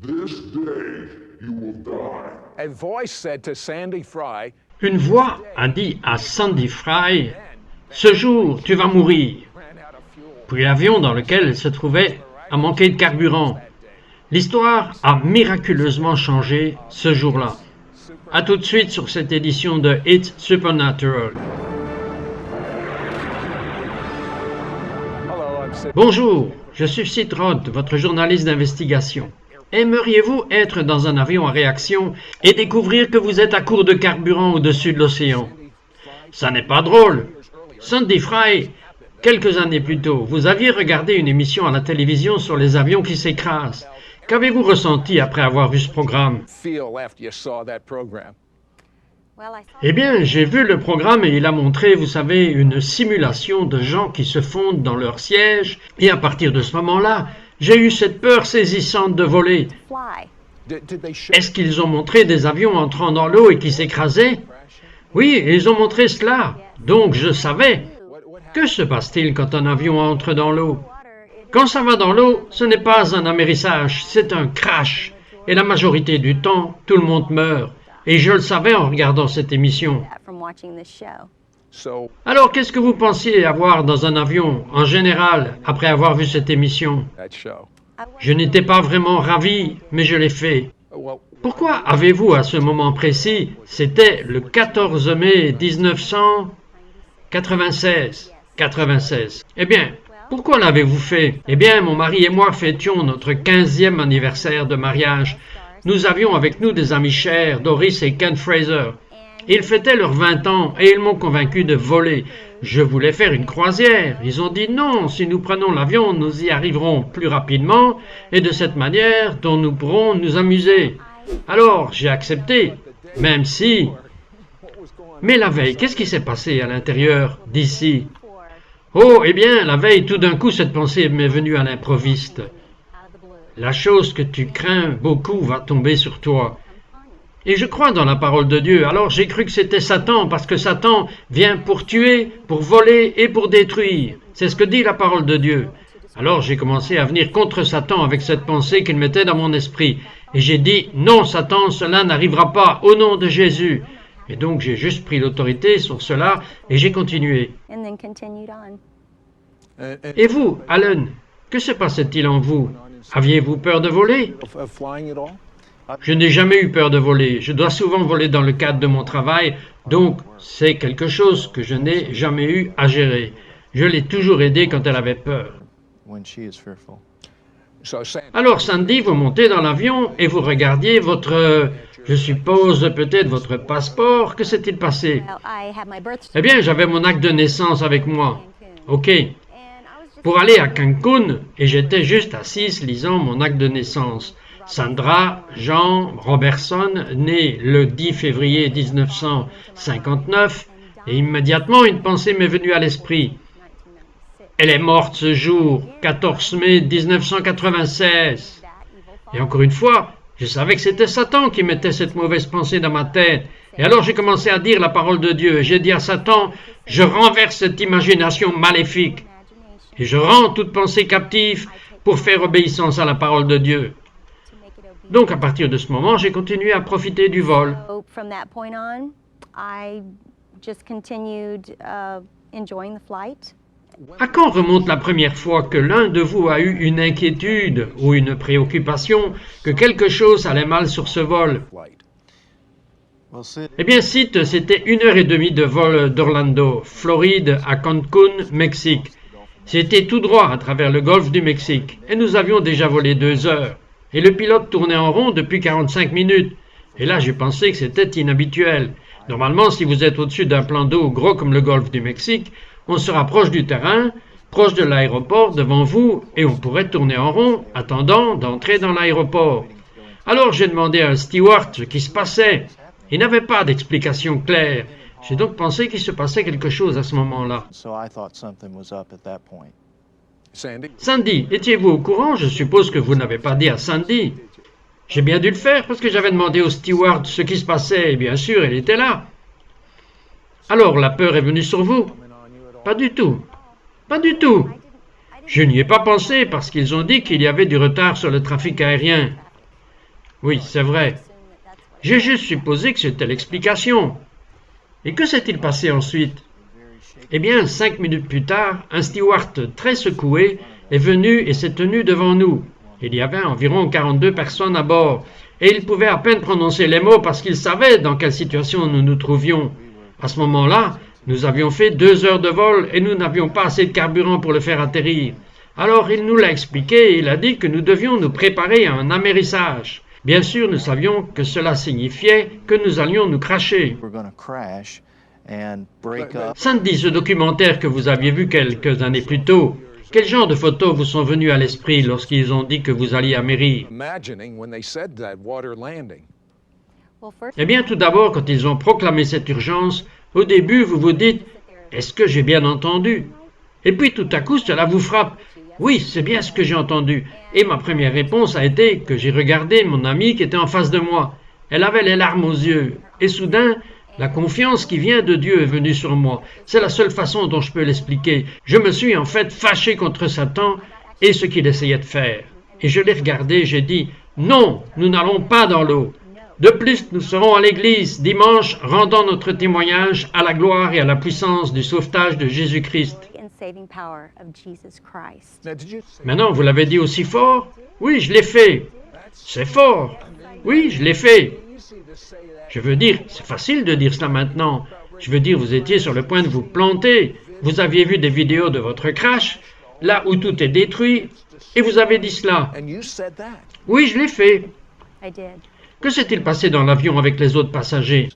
This day you will die. A voice said to Sandy Fry, Une voix a dit à Sandy Fry, « Ce jour, tu vas mourir. » Puis l'avion dans lequel elle se trouvait a manqué de carburant. L'histoire a miraculeusement changé ce jour-là. À tout de suite sur cette édition de It's Supernatural. Bonjour, je suis Sid Roth, votre journaliste d'investigation. Aimeriez-vous être dans un avion à réaction et découvrir que vous êtes à court de carburant au-dessus de l'océan? Ça n'est pas drôle. Sandy Fry, quelques années plus tôt, vous aviez regardé une émission à la télévision sur les avions qui s'écrasent. Qu'avez-vous ressenti après avoir vu ce programme? Eh bien, j'ai vu le programme et il a montré, vous savez, une simulation de gens qui se fondent dans leur siège. Et à partir de ce moment-là, j'ai eu cette peur saisissante de voler. Est-ce qu'ils ont montré des avions entrant dans l'eau et qui s'écrasaient? Oui, ils ont montré cela. Donc je savais. Que se passe-t-il quand un avion entre dans l'eau? Quand ça va dans l'eau, ce n'est pas un amérissage, c'est un crash. Et la majorité du temps, tout le monde meurt. Et je le savais en regardant cette émission. Alors, qu'est-ce que vous pensiez avoir dans un avion, en général, après avoir vu cette émission? Je n'étais pas vraiment ravi, mais je l'ai fait. Pourquoi avez-vous, à ce moment précis, c'était le 14 mai 1996, eh bien, pourquoi l'avez-vous fait? Eh bien, mon mari et moi fêtions notre 15e anniversaire de mariage. Nous avions avec nous des amis chers, Doris et Ken Fraser. Ils fêtaient leurs 20 ans et ils m'ont convaincu de voler. Je voulais faire une croisière. Ils ont dit non, si nous prenons l'avion, nous y arriverons plus rapidement et de cette manière dont nous pourrons nous amuser. Alors, j'ai accepté, même si... Mais la veille, qu'est-ce qui s'est passé à l'intérieur d'ici? Oh, eh bien, la veille, tout d'un coup, cette pensée m'est venue à l'improviste. La chose que tu crains beaucoup va tomber sur toi. Et je crois dans la parole de Dieu. Alors j'ai cru que c'était Satan, parce que Satan vient pour tuer, pour voler et pour détruire. C'est ce que dit la parole de Dieu. Alors j'ai commencé à venir contre Satan avec cette pensée qu'il mettait dans mon esprit. Et j'ai dit, non Satan, cela n'arrivera pas, au nom de Jésus. Et donc j'ai juste pris l'autorité sur cela et j'ai continué. Et vous, Alan, que se passait-il en vous? Aviez-vous peur de voler? Je n'ai jamais eu peur de voler. Je dois souvent voler dans le cadre de mon travail, donc c'est quelque chose que je n'ai jamais eu à gérer. Je l'ai toujours aidée quand elle avait peur. Alors Sandy, vous montez dans l'avion et vous regardiez votre, je suppose peut-être votre passeport. Que s'est-il passé? Eh bien, j'avais mon acte de naissance avec moi. OK. Pour aller à Cancun, et j'étais juste assise lisant mon acte de naissance. Sandra Jean Robertson, né le 10 février 1959, et immédiatement une pensée m'est venue à l'esprit. Elle est morte ce jour, 14 mai 1996. Et encore une fois, je savais que c'était Satan qui mettait cette mauvaise pensée dans ma tête. Et alors j'ai commencé à dire la parole de Dieu. Et j'ai dit à Satan, je renverse cette imagination maléfique. Et je rends toute pensée captive pour faire obéissance à la parole de Dieu. Donc à partir de ce moment, j'ai continué à profiter du vol. À quand remonte la première fois que l'un de vous a eu une inquiétude ou une préoccupation que quelque chose allait mal sur ce vol? Eh bien, Sid, c'était 1h30 de vol d'Orlando, Floride, à Cancun, Mexique. C'était tout droit à travers le golfe du Mexique, et nous avions déjà volé 2 heures. Et le pilote tournait en rond depuis 45 minutes. Et là, j'ai pensé que c'était inhabituel. Normalement, si vous êtes au-dessus d'un plan d'eau gros comme le golfe du Mexique, on se rapproche du terrain, proche de l'aéroport devant vous, et on pourrait tourner en rond, attendant d'entrer dans l'aéroport. Alors j'ai demandé à un steward ce qui se passait. Il n'avait pas d'explication claire. J'ai donc pensé qu'il se passait quelque chose à ce moment-là. Sandy, étiez-vous au courant? Je suppose que vous n'avez pas dit à Sandy. J'ai bien dû le faire parce que j'avais demandé au steward ce qui se passait et bien sûr, elle était là. Alors, la peur est venue sur vous? Pas du tout. Pas du tout. Je n'y ai pas pensé parce qu'ils ont dit qu'il y avait du retard sur le trafic aérien. Oui, c'est vrai. J'ai juste supposé que c'était l'explication. Et que s'est-il passé ensuite? Eh bien, 5 minutes plus tard, un steward très secoué est venu et s'est tenu devant nous. Il y avait environ 42 personnes à bord, et il pouvait à peine prononcer les mots parce qu'il savait dans quelle situation nous nous trouvions. À ce moment-là, nous avions fait 2 heures de vol et nous n'avions pas assez de carburant pour le faire atterrir. Alors il nous l'a expliqué et il a dit que nous devions nous préparer à un amérissage. Bien sûr, nous savions que cela signifiait que nous allions nous cracher. Sandy, ce documentaire que vous aviez vu quelques années plus tôt, quel genre de photos vous sont venues à l'esprit lorsqu'ils ont dit que vous alliez amérir? Eh bien, tout d'abord, quand ils ont proclamé cette urgence, au début, vous vous dites « Est-ce que j'ai bien entendu ?» Et puis, tout à coup, cela vous frappe. « Oui, c'est bien ce que j'ai entendu. » Et ma première réponse a été que j'ai regardé mon amie qui était en face de moi. Elle avait les larmes aux yeux. Et soudain, la confiance qui vient de Dieu est venue sur moi. C'est la seule façon dont je peux l'expliquer. Je me suis en fait fâché contre Satan et ce qu'il essayait de faire. Et je l'ai regardé, j'ai dit « Non, nous n'allons pas dans l'eau. » De plus, nous serons à l'église dimanche, rendant notre témoignage à la gloire et à la puissance du sauvetage de Jésus-Christ. Maintenant, vous l'avez dit aussi fort? Oui, je l'ai fait. C'est fort. Oui, je l'ai fait. Je veux dire, c'est facile de dire cela maintenant. Je veux dire, vous étiez sur le point de vous planter. Vous aviez vu des vidéos de votre crash, là où tout est détruit, et vous avez dit cela. Oui, je l'ai fait. Que s'est-il passé dans l'avion avec les autres passagers?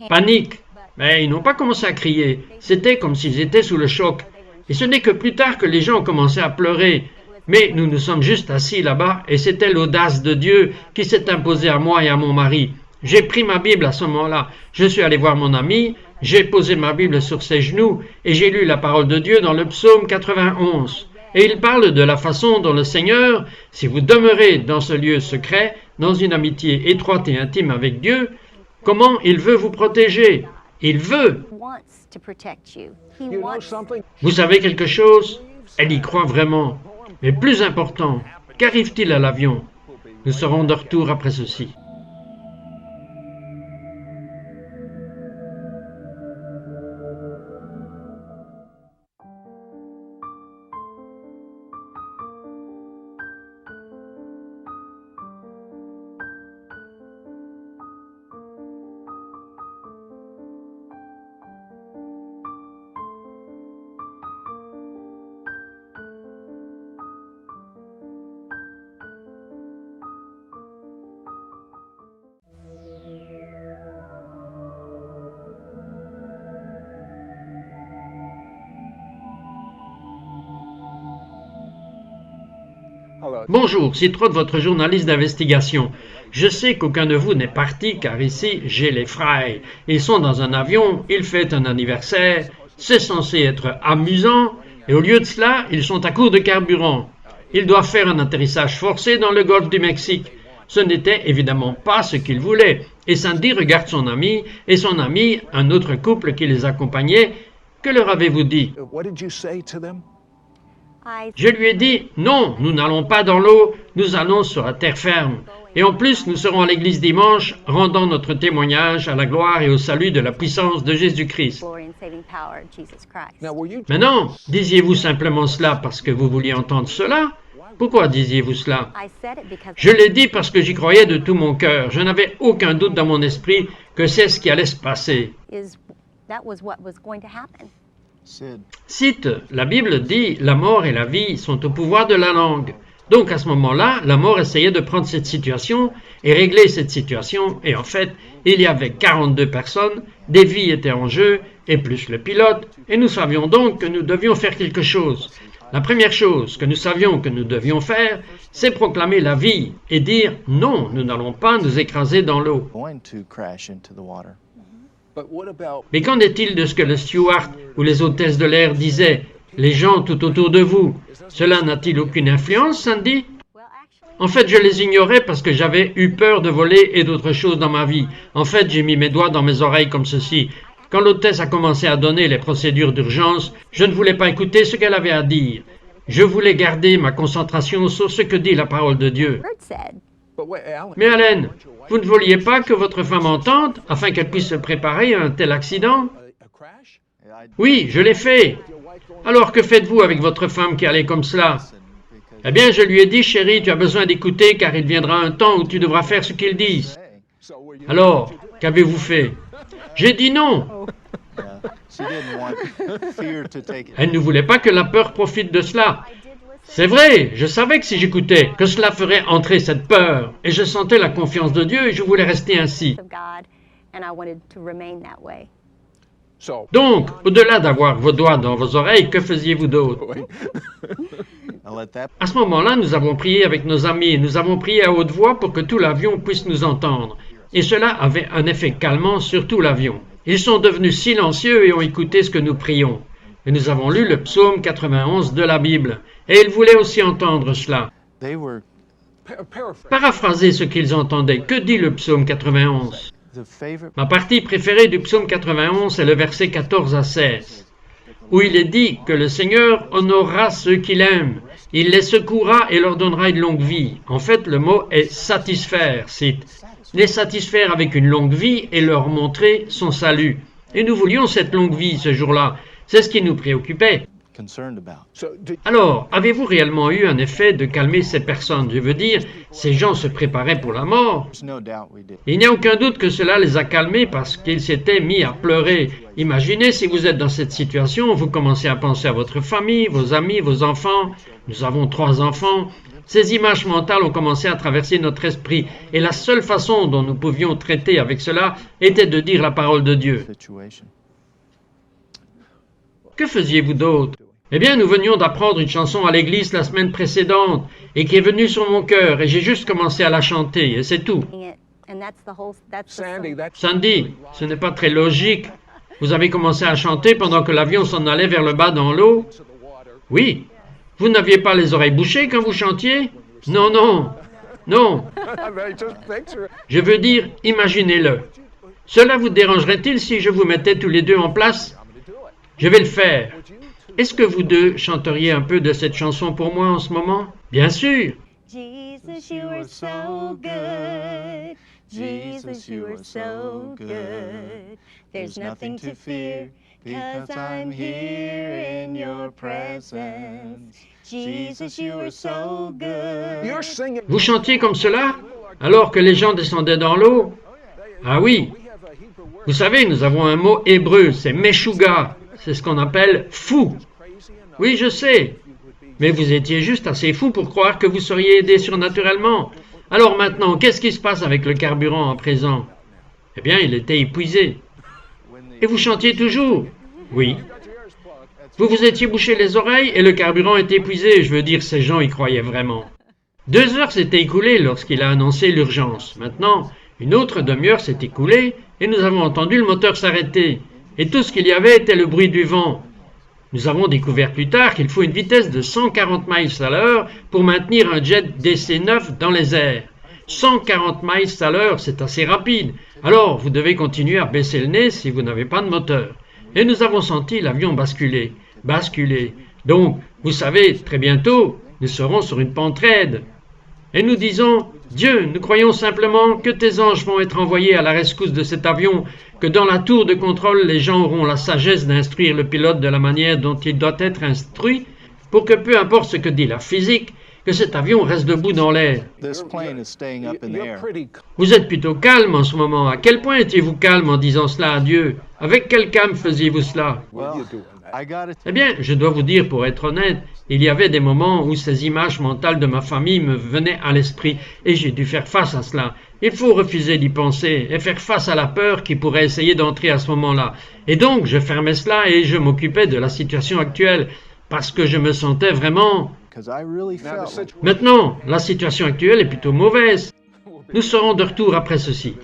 Panique. Mais ils n'ont pas commencé à crier. C'était comme s'ils étaient sous le choc. Et ce n'est que plus tard que les gens ont commencé à pleurer. Mais nous nous sommes juste assis là-bas et c'était l'audace de Dieu qui s'est imposée à moi et à mon mari. J'ai pris ma Bible à ce moment-là. Je suis allé voir mon ami, j'ai posé ma Bible sur ses genoux et j'ai lu la parole de Dieu dans le psaume 91. Et il parle de la façon dont le Seigneur, si vous demeurez dans ce lieu secret, dans une amitié étroite et intime avec Dieu, comment il veut vous protéger. Il veut. Vous savez quelque chose? Elle y croit vraiment. Mais plus important, qu'arrive-t-il à l'avion? Nous serons de retour après ceci. Bonjour, c'est Trott, votre journaliste d'investigation. Je sais qu'aucun de vous n'est parti car ici, j'ai les Fry. Ils sont dans un avion, ils fêtent un anniversaire, c'est censé être amusant, et au lieu de cela, ils sont à court de carburant. Ils doivent faire un atterrissage forcé dans le golfe du Mexique. Ce n'était évidemment pas ce qu'ils voulaient. Et Sandy regarde son ami, et son ami, un autre couple qui les accompagnait. Que leur avez-vous dit? Je lui ai dit, non, nous n'allons pas dans l'eau, nous allons sur la terre ferme. Et en plus, nous serons à l'église dimanche, rendant notre témoignage à la gloire et au salut de la puissance de Jésus-Christ. Maintenant, disiez-vous simplement cela parce que vous vouliez entendre cela? Pourquoi disiez-vous cela? Je l'ai dit parce que j'y croyais de tout mon cœur. Je n'avais aucun doute dans mon esprit que c'est ce qui allait se passer. Cite, la Bible dit, la mort et la vie sont au pouvoir de la langue. Donc à ce moment-là, la mort essayait de prendre cette situation et régler cette situation. Et en fait, il y avait 42 personnes, des vies étaient en jeu, et plus le pilote. Et nous savions donc que nous devions faire quelque chose. La première chose que nous savions que nous devions faire, c'est proclamer la vie et dire, non, nous n'allons pas nous écraser dans l'eau. Mais qu'en est-il de ce que le steward ou les hôtesses de l'air disaient? Les gens tout autour de vous, cela n'a-t-il aucune influence, Sandy? En fait, je les ignorais parce que j'avais eu peur de voler et d'autres choses dans ma vie. En fait, j'ai mis mes doigts dans mes oreilles comme ceci. Quand l'hôtesse a commencé à donner les procédures d'urgence, je ne voulais pas écouter ce qu'elle avait à dire. Je voulais garder ma concentration sur ce que dit la parole de Dieu. Mais Allen, vous ne vouliez pas que votre femme entende afin qu'elle puisse se préparer à un tel accident? Oui, je l'ai fait. Alors que faites-vous avec votre femme qui allait comme cela? Eh bien, je lui ai dit, chérie, tu as besoin d'écouter car il viendra un temps où tu devras faire ce qu'ils disent. Alors, qu'avez-vous fait? J'ai dit non. Elle ne voulait pas que la peur profite de cela. C'est vrai, je savais que si j'écoutais, que cela ferait entrer cette peur. Et je sentais la confiance de Dieu et je voulais rester ainsi. Donc, au-delà d'avoir vos doigts dans vos oreilles, que faisiez-vous d'autre? À ce moment-là, nous avons prié avec nos amis. Nous avons prié à haute voix pour que tout l'avion puisse nous entendre. Et cela avait un effet calmant sur tout l'avion. Ils sont devenus silencieux et ont écouté ce que nous prions. Et nous avons lu le psaume 91 de la Bible. Et ils voulaient aussi entendre cela. Paraphrasez ce qu'ils entendaient. Que dit le psaume 91? Ma partie préférée du psaume 91 est le verset 14 à 16, où il est dit que le Seigneur honorera ceux qu'il aime. Il les secourra et leur donnera une longue vie. En fait, le mot est satisfaire, cite. Les satisfaire avec une longue vie et leur montrer son salut. Et nous voulions cette longue vie ce jour-là. C'est ce qui nous préoccupait. Alors, avez-vous réellement eu un effet de calmer ces personnes? Je veux dire, ces gens se préparaient pour la mort. Il n'y a aucun doute que cela les a calmés parce qu'ils s'étaient mis à pleurer. Imaginez si vous êtes dans cette situation, vous commencez à penser à votre famille, vos amis, vos enfants. Nous avons 3 enfants. Ces images mentales ont commencé à traverser notre esprit. Et la seule façon dont nous pouvions traiter avec cela était de dire la parole de Dieu. Que faisiez-vous d'autre? Eh bien, nous venions d'apprendre une chanson à l'église la semaine précédente et qui est venue sur mon cœur et j'ai juste commencé à la chanter et c'est tout. Sandy, ce n'est pas très logique. Vous avez commencé à chanter pendant que l'avion s'en allait vers le bas dans l'eau? Oui. Vous n'aviez pas les oreilles bouchées quand vous chantiez? Non, non, non. Je veux dire, imaginez-le. Cela vous dérangerait-il si je vous mettais tous les deux en place? Je vais le faire. Est-ce que vous deux chanteriez un peu de cette chanson pour moi en ce moment? Bien sûr. Jesus, you are so good. Jesus, you are so good. There's nothing to fear, 'cause I'm here in your presence. Jesus, you are so good. Vous chantiez comme cela, alors que les gens descendaient dans l'eau? Ah oui. Vous savez, nous avons un mot hébreu, c'est meshuga. C'est ce qu'on appelle fou. Oui, je sais. Mais vous étiez juste assez fou pour croire que vous seriez aidé surnaturellement. Alors maintenant, qu'est-ce qui se passe avec le carburant à présent? Eh bien, il était épuisé. Et vous chantiez toujours? Oui. Vous vous étiez bouché les oreilles et le carburant était épuisé. Je veux dire, ces gens y croyaient vraiment. 2 heures s'étaient écoulées lorsqu'il a annoncé l'urgence. Maintenant, une autre demi-heure s'est écoulée et nous avons entendu le moteur s'arrêter. Et tout ce qu'il y avait était le bruit du vent. Nous avons découvert plus tard qu'il faut une vitesse de 140 miles à l'heure pour maintenir un jet DC-9 dans les airs. 140 miles à l'heure, c'est assez rapide. Alors, vous devez continuer à baisser le nez si vous n'avez pas de moteur. Et nous avons senti l'avion basculer. Basculer. Donc, vous savez, très bientôt, nous serons sur une pente raide. Et nous disons, Dieu, nous croyons simplement que tes anges vont être envoyés à la rescousse de cet avion, que dans la tour de contrôle, les gens auront la sagesse d'instruire le pilote de la manière dont il doit être instruit, pour que peu importe ce que dit la physique, que cet avion reste debout dans l'air. Vous êtes plutôt calme en ce moment. À quel point étiez-vous calme en disant cela à Dieu? Avec quel calme faisiez-vous cela? Eh bien, je dois vous dire, pour être honnête, il y avait des moments où ces images mentales de ma famille me venaient à l'esprit et j'ai dû faire face à cela. Il faut refuser d'y penser et faire face à la peur qui pourrait essayer d'entrer à ce moment-là. Et donc, je fermais cela et je m'occupais de la situation actuelle parce que je me sentais vraiment... Maintenant, la situation actuelle est plutôt mauvaise. Nous serons de retour après ceci.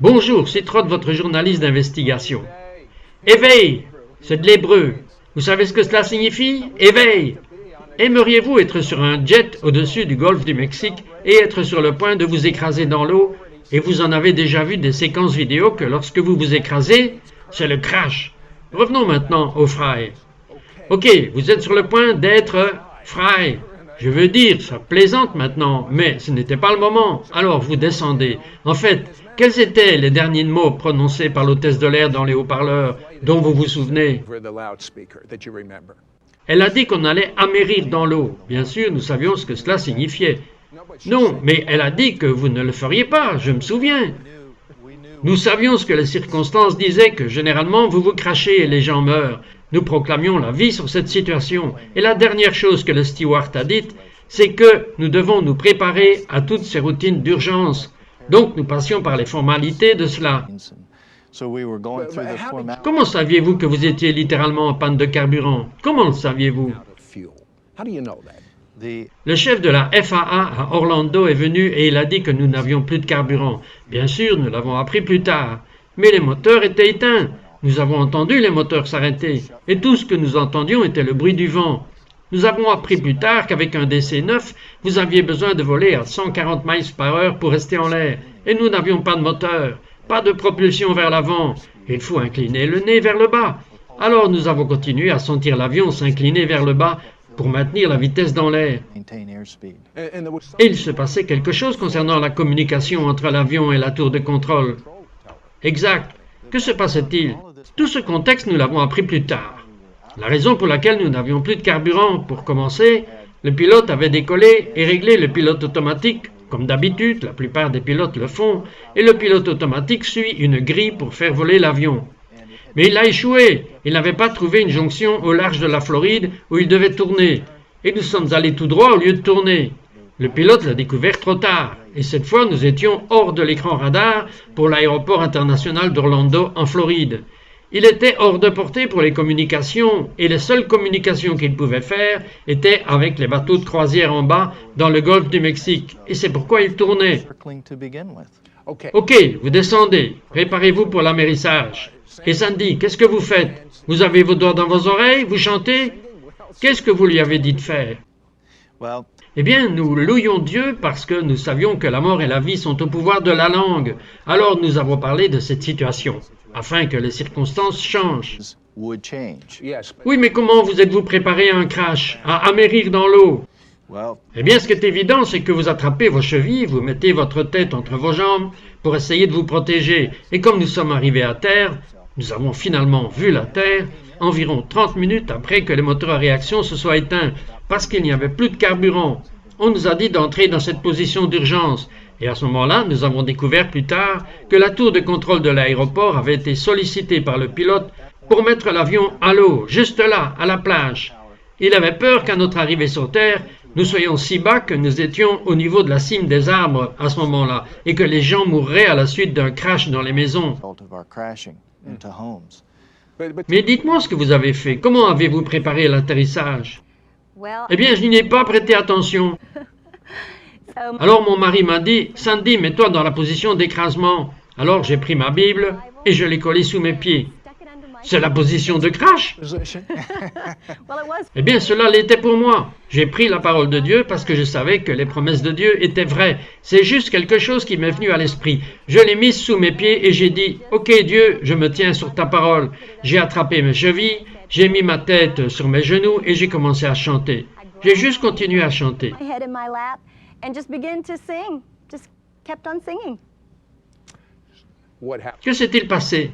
Bonjour, c'est Trott, votre journaliste d'investigation. Éveil, c'est de l'hébreu. Vous savez ce que cela signifie? Éveil. Aimeriez-vous être sur un jet au-dessus du golfe du Mexique et être sur le point de vous écraser dans l'eau? Et vous en avez déjà vu des séquences vidéo que lorsque vous vous écrasez, c'est le crash. Revenons maintenant au fry. Ok, vous êtes sur le point d'être fry. Je veux dire, ça plaisante maintenant, mais ce n'était pas le moment. Alors vous descendez. En fait, quels étaient les derniers mots prononcés par l'hôtesse de l'air dans les haut-parleurs dont vous vous souvenez? Elle a dit qu'on allait amérir dans l'eau. Bien sûr, nous savions ce que cela signifiait. Non, mais elle a dit que vous ne le feriez pas, je me souviens. Nous savions ce que les circonstances disaient, que généralement vous vous crachez et les gens meurent. Nous proclamions la vie sur cette situation. Et la dernière chose que le steward a dite, c'est que nous devons nous préparer à toutes ces routines d'urgence. Donc nous passions par les formalités de cela. Comment saviez-vous que vous étiez littéralement en panne de carburant? Comment le saviez-vous? Le chef de la FAA à Orlando est venu et il a dit que nous n'avions plus de carburant. Bien sûr, nous l'avons appris plus tard. Mais les moteurs étaient éteints. Nous avons entendu les moteurs s'arrêter. Et tout ce que nous entendions était le bruit du vent. Nous avons appris plus tard qu'avec un DC-9, vous aviez besoin de voler à 140 miles par heure pour rester en l'air. Et nous n'avions pas de moteur, pas de propulsion vers l'avant. Il faut incliner le nez vers le bas. Alors nous avons continué à sentir l'avion s'incliner vers le bas pour maintenir la vitesse dans l'air. Et il se passait quelque chose concernant la communication entre l'avion et la tour de contrôle. Exact. Que se passait-il? Tout ce contexte, nous l'avons appris plus tard. La raison pour laquelle nous n'avions plus de carburant, pour commencer, le pilote avait décollé et réglé le pilote automatique, comme d'habitude, la plupart des pilotes le font, et le pilote automatique suit une grille pour faire voler l'avion. Mais il a échoué. Il n'avait pas trouvé une jonction au large de la Floride où il devait tourner. Et nous sommes allés tout droit au lieu de tourner. Le pilote l'a découvert trop tard. Et cette fois, nous étions hors de l'écran radar pour l'aéroport international d'Orlando en Floride. Il était hors de portée pour les communications et les seules communications qu'il pouvait faire étaient avec les bateaux de croisière en bas dans le golfe du Mexique. Et c'est pourquoi il tournait. Ok, vous descendez. Préparez-vous pour l'amérissage. Et Sandy, qu'est-ce que vous faites? Vous avez vos doigts dans vos oreilles? Vous chantez? Qu'est-ce que vous lui avez dit de faire? Eh bien, nous louions Dieu parce que nous savions que la mort et la vie sont au pouvoir de la langue. Alors nous avons parlé de cette situation, afin que les circonstances changent. Oui, mais comment vous êtes-vous préparé à un crash, à amérir dans l'eau? Eh bien, ce qui est évident, c'est que vous attrapez vos chevilles, vous mettez votre tête entre vos jambes pour essayer de vous protéger. Et comme nous sommes arrivés à terre, nous avons finalement vu la terre environ 30 minutes après que les moteurs à réaction se soient éteints, parce qu'il n'y avait plus de carburant. On nous a dit d'entrer dans cette position d'urgence. Et à ce moment-là, nous avons découvert plus tard que la tour de contrôle de l'aéroport avait été sollicitée par le pilote pour mettre l'avion à l'eau, juste là, à la plage. Il avait peur qu'à notre arrivée sur Terre, nous soyons si bas que nous étions au niveau de la cime des arbres à ce moment-là et que les gens mourraient à la suite d'un crash dans les maisons. Mais dites-moi ce que vous avez fait. Comment avez-vous préparé l'atterrissage? Eh bien, je n'y ai pas prêté attention. Alors mon mari m'a dit, « Sandy, mets-toi dans la position d'écrasement. » Alors j'ai pris ma Bible et je l'ai collée sous mes pieds. C'est la position de crash? Eh bien, cela l'était pour moi. J'ai pris la parole de Dieu parce que je savais que les promesses de Dieu étaient vraies. C'est juste quelque chose qui m'est venu à l'esprit. Je l'ai mise sous mes pieds et j'ai dit, « Ok Dieu, je me tiens sur ta parole. » J'ai attrapé mes chevilles, j'ai mis ma tête sur mes genoux et j'ai commencé à chanter. J'ai juste continué à chanter. Que s'est-il passé?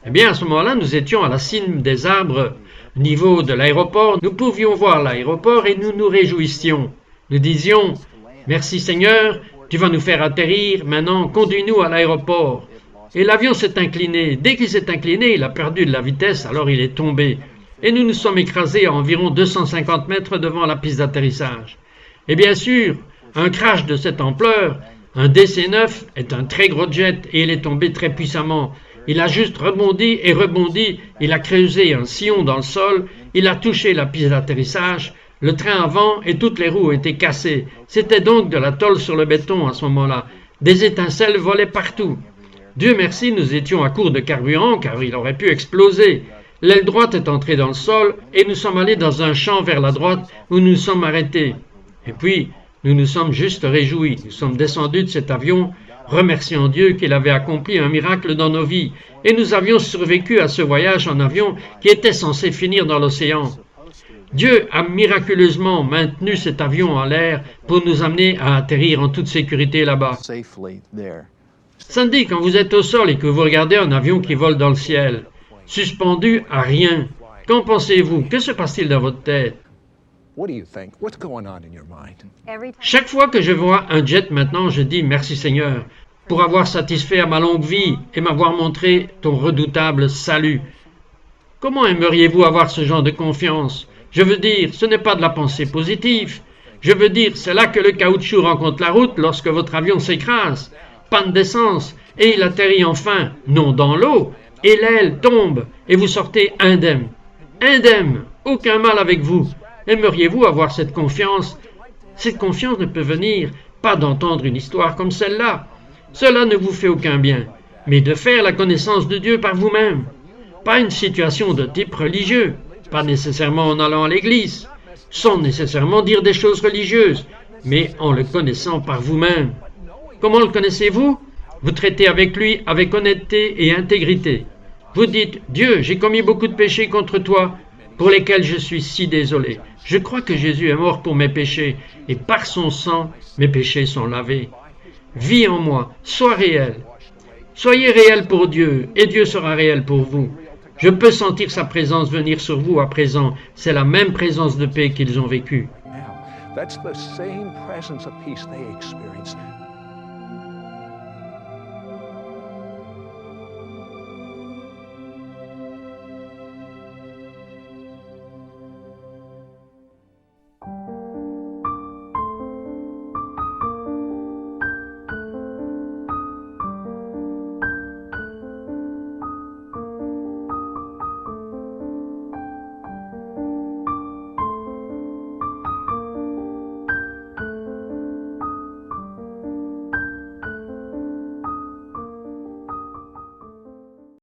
Eh bien, à ce moment-là, nous étions à la cime des arbres, au niveau de l'aéroport. Nous pouvions voir l'aéroport et nous nous réjouissions. Nous disions, « Merci Seigneur, tu vas nous faire atterrir, maintenant conduis-nous à l'aéroport. » Et l'avion s'est incliné. Dès qu'il s'est incliné, il a perdu de la vitesse, alors il est tombé. Et nous nous sommes écrasés à environ 250 mètres devant la piste d'atterrissage. Et bien sûr, un crash de cette ampleur, un DC-9 est un très gros jet et il est tombé très puissamment. Il a juste rebondi et rebondi, il a creusé un sillon dans le sol, il a touché la piste d'atterrissage, le train avant et toutes les roues étaient cassées. C'était donc de la tôle sur le béton à ce moment-là. Des étincelles volaient partout. Dieu merci, nous étions à court de carburant car il aurait pu exploser. L'aile droite est entrée dans le sol et nous sommes allés dans un champ vers la droite où nous nous sommes arrêtés. Et puis, nous nous sommes juste réjouis. Nous sommes descendus de cet avion, remerciant Dieu qu'il avait accompli un miracle dans nos vies. Et nous avions survécu à ce voyage en avion qui était censé finir dans l'océan. Dieu a miraculeusement maintenu cet avion en l'air pour nous amener à atterrir en toute sécurité là-bas. Sandy, quand vous êtes au sol et que vous regardez un avion qui vole dans le ciel, suspendu à rien, qu'en pensez-vous? Que se passe-t-il dans votre tête? What do you think? What's going on in your mind? Chaque fois que je vois un jet maintenant, je dis merci Seigneur pour avoir satisfait à ma longue vie et m'avoir montré ton redoutable salut. Comment aimeriez-vous avoir ce genre de confiance? Je veux dire, ce n'est pas de la pensée positive. Je veux dire, c'est là que le caoutchouc rencontre la route lorsque votre avion s'écrase. Panne d'essence, et il atterrit enfin, non dans l'eau, et l'aile tombe, et vous sortez indemne. Indemne, aucun mal avec vous. Aimeriez-vous avoir cette confiance? Cette confiance ne peut venir pas d'entendre une histoire comme celle-là. Cela ne vous fait aucun bien, mais de faire la connaissance de Dieu par vous-même. Pas une situation de type religieux, pas nécessairement en allant à l'église, sans nécessairement dire des choses religieuses, mais en le connaissant par vous-même. Comment le connaissez-vous? Vous traitez avec lui avec honnêteté et intégrité. Vous dites, Dieu, j'ai commis beaucoup de péchés contre toi, pour lesquels je suis si désolé. Je crois que Jésus est mort pour mes péchés, et par son sang, mes péchés sont lavés. Vis en moi, sois réel. Soyez réel pour Dieu, et Dieu sera réel pour vous. Je peux sentir sa présence venir sur vous à présent. C'est la même présence de paix qu'ils ont vécue. Now, that's the same presence of peace they experienced